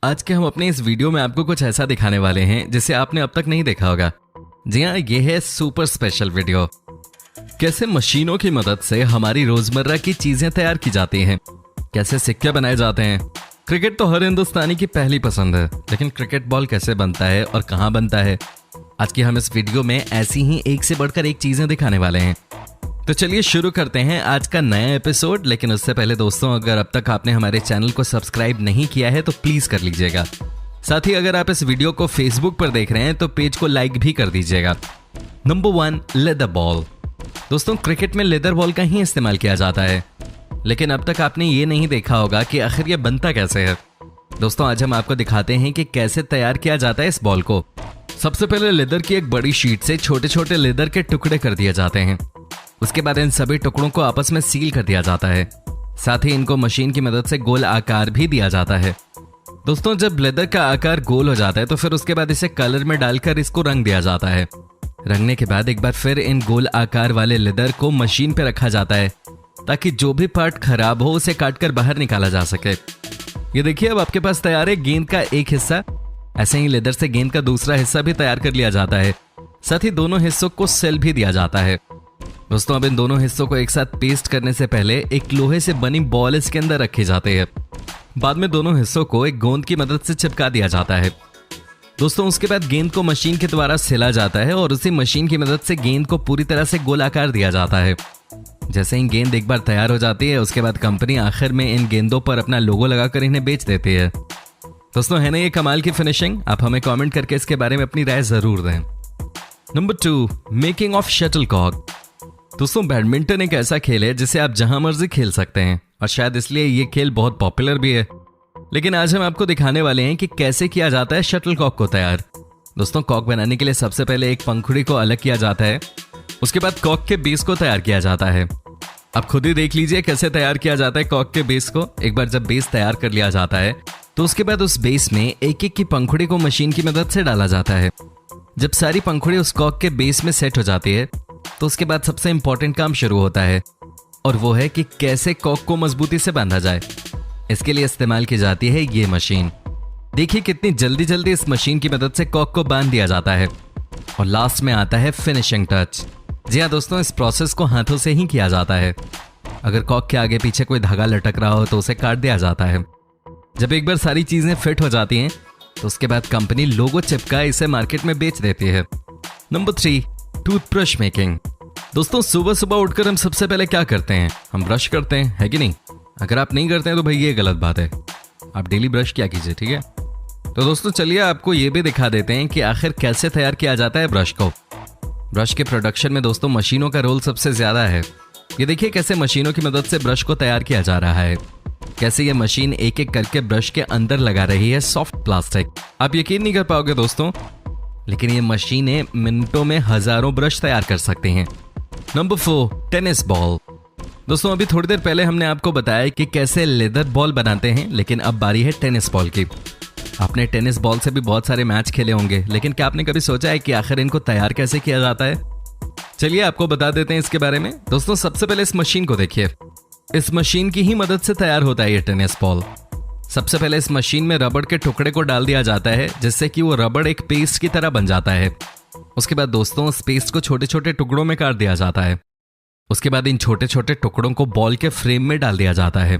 आज के हम अपने इस वीडियो में आपको कुछ ऐसा दिखाने वाले हैं जिसे आपने अब तक नहीं देखा होगा। जी हाँ, ये है सुपर स्पेशल वीडियो। कैसे मशीनों की मदद से हमारी रोजमर्रा की चीजें तैयार की जाती हैं, कैसे सिक्के बनाए जाते हैं। क्रिकेट तो हर हिंदुस्तानी की पहली पसंद है, लेकिन क्रिकेट बॉल कैसे बनता है और कहाँ बनता है, आज की हम इस वीडियो में ऐसी ही एक से बढ़कर एक चीजें दिखाने वाले हैं। तो चलिए शुरू करते हैं आज का नया एपिसोड। लेकिन उससे पहले दोस्तों, अगर अब तक आपने हमारे चैनल को सब्सक्राइब नहीं किया है तो प्लीज कर लीजिएगा। साथ ही अगर आप इस वीडियो को फेसबुक पर देख रहे हैं तो पेज को लाइक भी कर दीजिएगा। Number 1, leather ball. दोस्तों, क्रिकेट में लेदर बॉल का ही इस्तेमाल किया जाता है, लेकिन अब तक आपने ये नहीं देखा होगा कि आखिर ये बनता कैसे है। दोस्तों, आज हम आपको दिखाते हैं कि कैसे तैयार किया जाता है इस बॉल को। सबसे पहले लेदर की एक बड़ी शीट से छोटे छोटे लेदर के टुकड़े कर दिए जाते हैं। उसके बाद इन सभी टुकड़ों को आपस में सील कर दिया जाता है। साथ ही इनको मशीन की मदद से गोल आकार भी दिया जाता है। दोस्तों, जब लेदर का आकार गोल हो जाता है तो फिर उसके बाद इसे कलर में डालकर इसको रंग दिया जाता है। रंगने के बाद एक बार फिर इन गोल आकार वाले लेदर को मशीन पे रखा जाता है ताकि जो भी पार्ट खराब हो उसे काटकर बाहर निकाला जा सके। ये देखिए, अब आपके पास तैयार है गेंद का एक हिस्सा। ऐसे ही लेदर से गेंद का दूसरा हिस्सा भी तैयार कर लिया जाता है। साथ ही दोनों हिस्सों को सेल भी दिया जाता है। दोस्तों, अब इन दोनों हिस्सों को एक साथ पेस्ट करने से पहले एक लोहे से बनी बॉल इसके अंदर रखी जाती है। बाद में दोनों हिस्सों को एक गोंद की मदद से चिपका दिया जाता है। दोस्तों, उसके बाद गेंद को मशीन के द्वारा सिला जाता है और उसी मशीन की मदद से गेंद को पूरी तरह से गोलाकार दिया जाता है। जैसे ही गेंद एक बार तैयार हो जाती है, उसके बाद कंपनी आखिर में इन गेंदों पर अपना लोगो लगाकर इन्हें बेच देती है। दोस्तों, है ना ये कमाल की फिनिशिंग? आप हमें कमेंट करके इसके बारे में अपनी राय जरूर दें। Number 2, making of shuttlecock. दोस्तों, बैडमिंटन एक ऐसा खेल है जिसे आप जहां मर्जी खेल सकते हैं और शायद इसलिए ये खेल बहुत पॉपुलर भी है। लेकिन आज हम आपको दिखाने वाले हैं कि कैसे किया जाता है शटलकॉक को तैयार। दोस्तों, कॉक बनाने के लिए सबसे पहले एक पंखुड़ी को अलग किया जाता है। उसके बाद कॉक के बेस को तैयार किया जाता है। अब खुद ही देख लीजिए कैसे तैयार किया जाता है कॉक के बेस को। एक बार जब बेस तैयार कर लिया जाता है तो उसके बाद उस बेस में एक एक की पंखुड़ी को मशीन की मदद से डाला जाता है। जब सारी पंखुड़ी उस कॉक के बेस में सेट हो जाती है तो उसके बाद सबसे इंपॉर्टेंट काम शुरू होता है, और वो है कि कैसे कॉक को मजबूती से बांधा जाए। इसके लिए इस्तेमाल की जाती है ये मशीन। देखिए कितनी जल्दी जल्दी इस मशीन की मदद से कॉक को बांध दिया जाता है। और लास्ट में आता है फिनिशिंग टच। जी हाँ दोस्तों, इस प्रोसेस को हाथों से ही किया जाता है। अगर कॉक के आगे पीछे कोई धागा लटक रहा हो तो उसे काट दिया जाता है। जब एक बार सारी चीजें फिट हो जाती हैं तो उसके बाद कंपनी लोगो चिपका इसे मार्केट में बेच देती है। Number 3, toothbrush making. दोस्तों, सुबह सुबह उठकर हम सबसे पहले क्या करते हैं? हम ब्रश करते हैं, है कि नहीं? अगर आप नहीं करते हैं तो भाई ये गलत बात है। आप डेली ब्रश किया कीजिए, ठीक है? तो दोस्तों, चलिए आपको ये भी दिखा देते हैं कि आखिर कैसे तैयार किया जाता है ब्रश को। ब्रश के प्रोडक्शन में दोस्तों मशीनों का रोल सबसे ज्यादा है। ये देखिए कैसे मशीनों की मदद से ब्रश को तैयार किया जा रहा है। कैसे ये मशीन एक एक करके ब्रश के अंदर लगा रही है सॉफ्ट प्लास्टिक। आप यकीन नहीं कर पाओगे दोस्तों, लेकिन ये मशीनें मिनटों में हजारों ब्रश तैयार कर सकती हैं। Number 4, tennis ball. दोस्तों, अभी थोड़ी देर पहले हमने आपको बताया कि कैसे लेदर बॉल बनाते हैं, लेकिन अब बारी है टेनिस बॉल की। आपने टेनिस बॉल से भी बहुत सारे मैच खेले होंगे, लेकिन क्या आपने कभी सोचा है कि आखिर इनको तैयार कैसे किया जाता है? चलिए आपको बता देते हैं इसके बारे में। दोस्तों, सबसे पहले इस मशीन को देखिए। इस मशीन की ही मदद से तैयार होता है ये टेनिस बॉल। सबसे पहले इस मशीन में रबड़ के टुकड़े को डाल दिया जाता है, जिससे कि वो रबड़ एक पेस्ट की तरह बन जाता है। उसके बाद दोस्तों, उस पेस्ट को छोटे छोटे टुकड़ों में काट दिया जाता है। उसके बाद इन छोटे छोटे टुकड़ों को बॉल के फ्रेम में डाल दिया जाता है।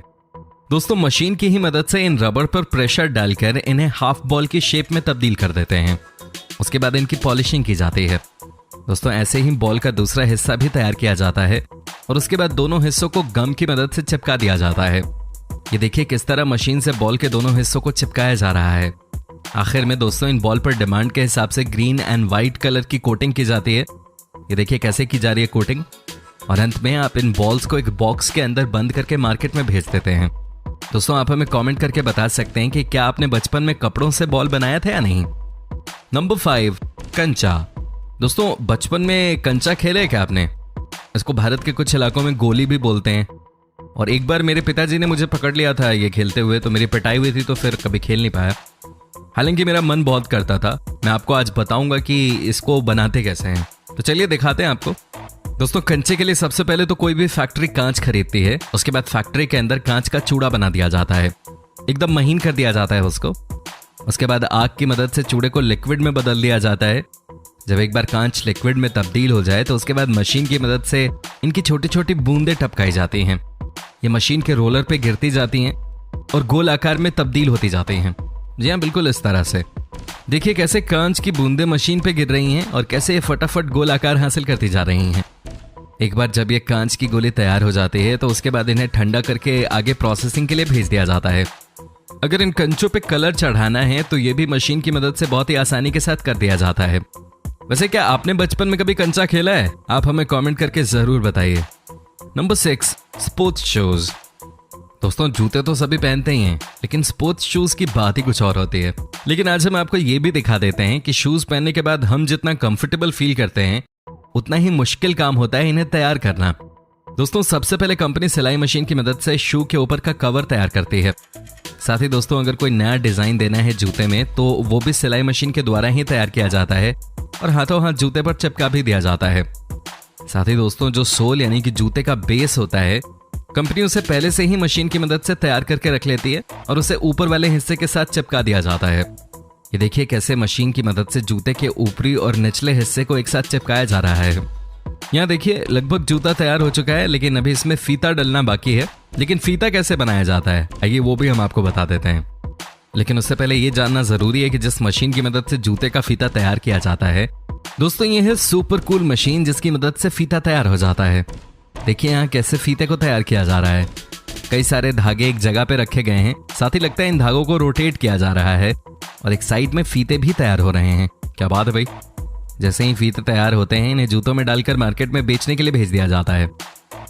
दोस्तों, मशीन की ही मदद से इन रबड़ पर प्रेशर डालकर इन्हें हाफ बॉल की शेप में तब्दील कर देते हैं। उसके बाद इनकी पॉलिशिंग की जाती है। दोस्तों, ऐसे ही बॉल का दूसरा हिस्सा भी तैयार किया जाता है और उसके बाद दोनों हिस्सों को गम की मदद से चिपका दिया जाता है। ये देखिए किस तरह मशीन से बॉल के दोनों हिस्सों को चिपकाया जा रहा है। आखिर में दोस्तों, इन बॉल पर डिमांड के हिसाब से ग्रीन एंड व्हाइट कलर की कोटिंग की जाती है। ये देखिए कैसे की जा रही है कोटिंग। और अंत में आप इन बॉल्स को एक बॉक्स के अंदर बंद करके मार्केट में भेज देते हैं। दोस्तों, आप हमें कमेंट करके बता सकते हैं कि क्या आपने बचपन में कपड़ों से बॉल बनाया था या नहीं। नंबर 5, कंचा। दोस्तों, बचपन में कंचा खेले क्या आपने? इसको भारत के कुछ इलाकों में गोली भी बोलते हैं। और एक बार मेरे पिताजी ने मुझे पकड़ लिया था ये खेलते हुए, तो मेरी पिटाई हुई थी, तो फिर कभी खेल नहीं पाया। हालांकि मेरा मन बहुत करता था। मैं आपको आज बताऊंगा कि इसको बनाते कैसे हैं, तो चलिए दिखाते हैं आपको। दोस्तों, कंचे के लिए सबसे पहले तो कोई भी फैक्ट्री कांच खरीदती है। उसके बाद फैक्ट्री के अंदर कांच का चूड़ा बना दिया जाता है, एकदम महीन कर दिया जाता है उसको। उसके बाद आग की मदद से चूड़े को लिक्विड में बदल दिया जाता है। जब एक बार कांच लिक्विड में तब्दील हो जाए तो उसके बाद मशीन की मदद से इनकी छोटी छोटी बूंदें टपकाई जाती हैं। ये मशीन के रोलर पे गिरती जाती हैं और गोल आकार में तब्दील होती जाती हैं। जी हाँ, बिल्कुल इस तरह से। देखिए कैसे कांच की बूंदें मशीन पे गिर रही हैं और कैसे ये फटाफट गोल आकार हासिल करती जा रही हैं। एक बार जब ये कांच की गोली तैयार हो जाती है तो उसके बाद इन्हें ठंडा करके आगे प्रोसेसिंग के लिए भेज दिया जाता है। अगर इन कंचों पे कलर चढ़ाना है तो ये भी मशीन की मदद से बहुत ही आसानी के साथ कर दिया जाता है। वैसे क्या आपने बचपन में कभी कंचा खेला है? आप हमें कमेंट करके जरूर बताइए। Number 6, sports shoes. दोस्तों जूते तो सभी पहनते ही हैं, लेकिन स्पोर्ट्स शूज की बात ही कुछ और होती है। लेकिन आज हम आपको ये भी दिखा देते हैं कि शूज पहनने के बाद हम जितना कंफर्टेबल फील करते हैं उतना ही मुश्किल काम होता है इन्हें तैयार करना। दोस्तों सबसे पहले कंपनी सिलाई मशीन की मदद से शू के ऊपर का कवर तैयार करती है। साथ ही दोस्तों अगर कोई नया डिजाइन देना है जूते में तो वो भी सिलाई मशीन के द्वारा ही तैयार किया जाता है और हाथों हाथ जूते पर चिपका भी दिया जाता है। साथ ही दोस्तों जो सोल यानी कि जूते का बेस होता है, कंपनी उसे पहले से ही मशीन की मदद से तैयार करके रख लेती है और उसे ऊपर वाले हिस्से के साथ चिपका दिया जाता है। ये देखिए कैसे मशीन की मदद से जूते के ऊपरी और निचले हिस्से को एक साथ चिपकाया जा रहा है। यहाँ देखिए लगभग जूता तैयार हो चुका है, लेकिन अभी इसमें फीता डलना बाकी है। लेकिन फीता कैसे बनाया जाता है आइए वो भी हम आपको बता देते हैं। लेकिन उससे पहले ये जानना जरूरी है कि जिस मशीन की मदद से जूते का फीता तैयार किया जाता है दोस्तों ये है सुपर कूल मशीन, जिसकी मदद से फीता तैयार हो जाता है। देखिए यहाँ कैसे फीते को तैयार किया जा रहा है। कई सारे धागे एक जगह पे रखे गए हैं, साथ ही लगता है इन धागों को रोटेट किया जा रहा है और एक साइड में फीते भी तैयार हो रहे हैं। क्या बात है भाई। जैसे ही फीते तैयार होते हैं इन्हें जूतों में डालकर मार्केट में बेचने के लिए भेज दिया जाता है।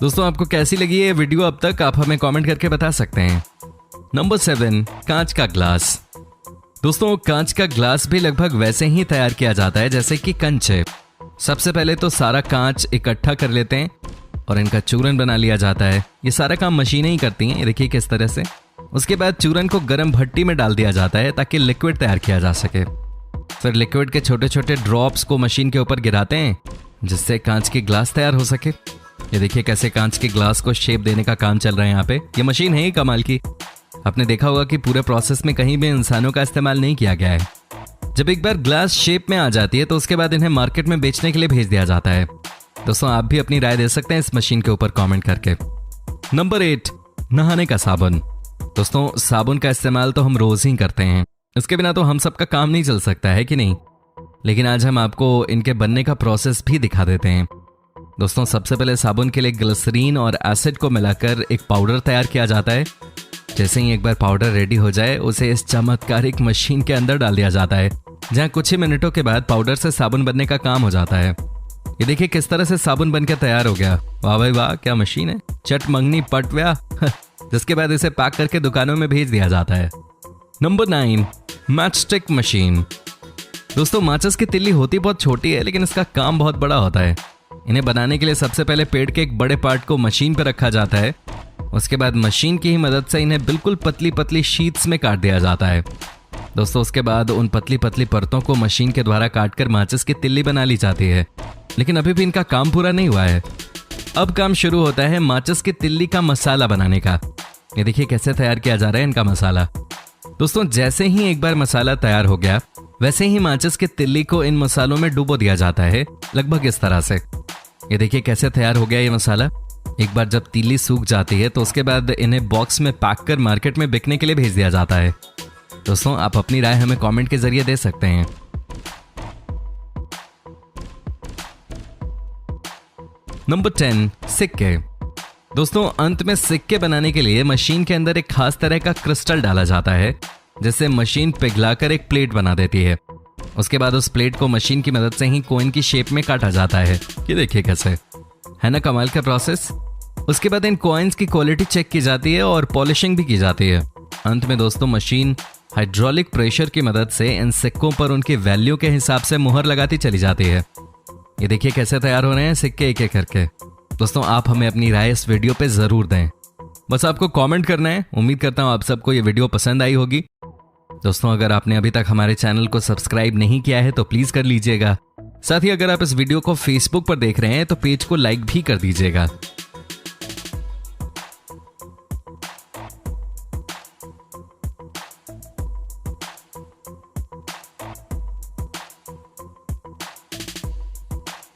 दोस्तों आपको कैसी लगी ये वीडियो अब तक आप हमें कमेंट करके बता सकते हैं। नंबर 7, कांच का ग्लास। दोस्तों कांच का ग्लास भी लगभग वैसे ही तैयार किया जाता है जैसे कि कंचे। सबसे पहले तो सारा कांच इकट्ठा कर लेते हैं और इनका चूरन बना लिया जाता है। ये सारा काम मशीनें ही करती हैं, देखिए किस तरह से। उसके बाद चूरन को गर्म भट्टी में डाल दिया जाता है ताकि लिक्विड तैयार किया जा सके। फिर लिक्विड के छोटे छोटे ड्रॉप्स को मशीन के ऊपर गिराते हैं जिससे कांच के ग्लास तैयार हो सके। ये देखिए कैसे कांच के ग्लास को शेप देने का काम चल रहा है यहाँ पे। ये मशीन है ही कमाल की। आपने देखा होगा कि पूरे प्रोसेस में कहीं भी इंसानों का इस्तेमाल नहीं किया गया है। जब एक बार ग्लास शेप में आ जाती है तो उसके बाद इन्हें मार्केट में बेचने के लिए भेज दिया जाता है। दोस्तों आप भी अपनी राय दे सकते हैं इस मशीन के ऊपर कमेंट करके। नंबर 8, नहाने का साबुन। दोस्तों साबुन का इस्तेमाल तो हम रोज ही करते हैं, इसके बिना तो हम सबका काम नहीं चल सकता है कि नहीं। लेकिन आज हम आपको इनके बनने का प्रोसेस भी दिखा देते हैं। दोस्तों सबसे पहले साबुन के लिए ग्लिसरीन और एसिड को मिलाकर एक पाउडर तैयार किया जाता है। जैसे ही एक बार पाउडर रेडी हो जाए उसे इस चमत्कारिक मशीन के अंदर डाल दिया जाता है, जहां कुछ ही मिनटों के बाद पाउडर से साबुन बनने का काम हो जाता है। ये देखिए किस तरह से साबुन बनकर तैयार हो गया। वाह भाई वाह, क्या मशीन है। चट मंगनी पट व्या। जिसके बाद इसे पैक करके दुकानों में भेज दिया जाता है। Number 9, matchstick machine. दोस्तों माचिस की तिल्ली होती बहुत छोटी है लेकिन इसका काम बहुत बड़ा होता है। इन्हें बनाने के लिए सबसे पहले पेड़ के एक बड़े पार्ट को मशीन पर रखा जाता है। उसके बाद मशीन की ही मदद से इन्हें बिल्कुल पतली पतली शीट्स में काट दिया जाता है। दोस्तों उसके बाद उन पतली पतली परतों को मशीन के द्वारा काटकर माचिस की तिल्ली बना ली जाती है। लेकिन अभी भी इनका काम पूरा नहीं हुआ है। अब काम शुरू होता है माचिस की तिल्ली का मसाला बनाने का। ये देखिए कैसे तैयार किया जा रहा है इनका मसाला। दोस्तों जैसे ही एक बार मसाला तैयार हो गया वैसे ही माचिस की तिल्ली को इन मसालों में डुबो दिया जाता है, लगभग इस तरह से। ये देखिए कैसे तैयार हो गया ये मसाला। एक बार जब तिल्ली सूख जाती है तो उसके बाद इन्हें बॉक्स में पैक कर मार्केट में बिकने के लिए भेज दिया जाता है। दोस्तों आप अपनी राय हमें कमेंट के जरिए दे सकते हैं। नंबर 10, सिक्के। दोस्तों अंत में सिक्के बनाने के लिए मशीन के अंदर एक खास तरह का क्रिस्टल डाला जाता है जिससे मशीन पिघलाकर एक प्लेट बना देती है। उसके बाद उस प्लेट को मशीन की मदद से ही कॉइन की शेप में काटा जाता है। ये देखिए कैसे है ना कमाल का प्रोसेस। उसके बाद इन कॉइन्स की क्वालिटी चेक की जाती है और पॉलिशिंग भी की जाती है। अंत में दोस्तों मशीन हाइड्रोलिक प्रेशर की मदद से इन सिक्कों पर उनकी वैल्यू के हिसाब से मुहर लगाती चली जाती है। ये देखिए कैसे तैयार हो रहे हैं सिक्के एक एक करके। दोस्तों आप हमें अपनी राय इस वीडियो पे जरूर दें, बस आपको कमेंट करना है। उम्मीद करता हूँ आप सबको ये वीडियो पसंद आई होगी। दोस्तों अगर आपने अभी तक हमारे चैनल को सब्सक्राइब नहीं किया है तो प्लीज कर लीजिएगा। साथ ही अगर आप इस वीडियो को फेसबुक पर देख रहे हैं तो पेज को लाइक भी कर दीजिएगा।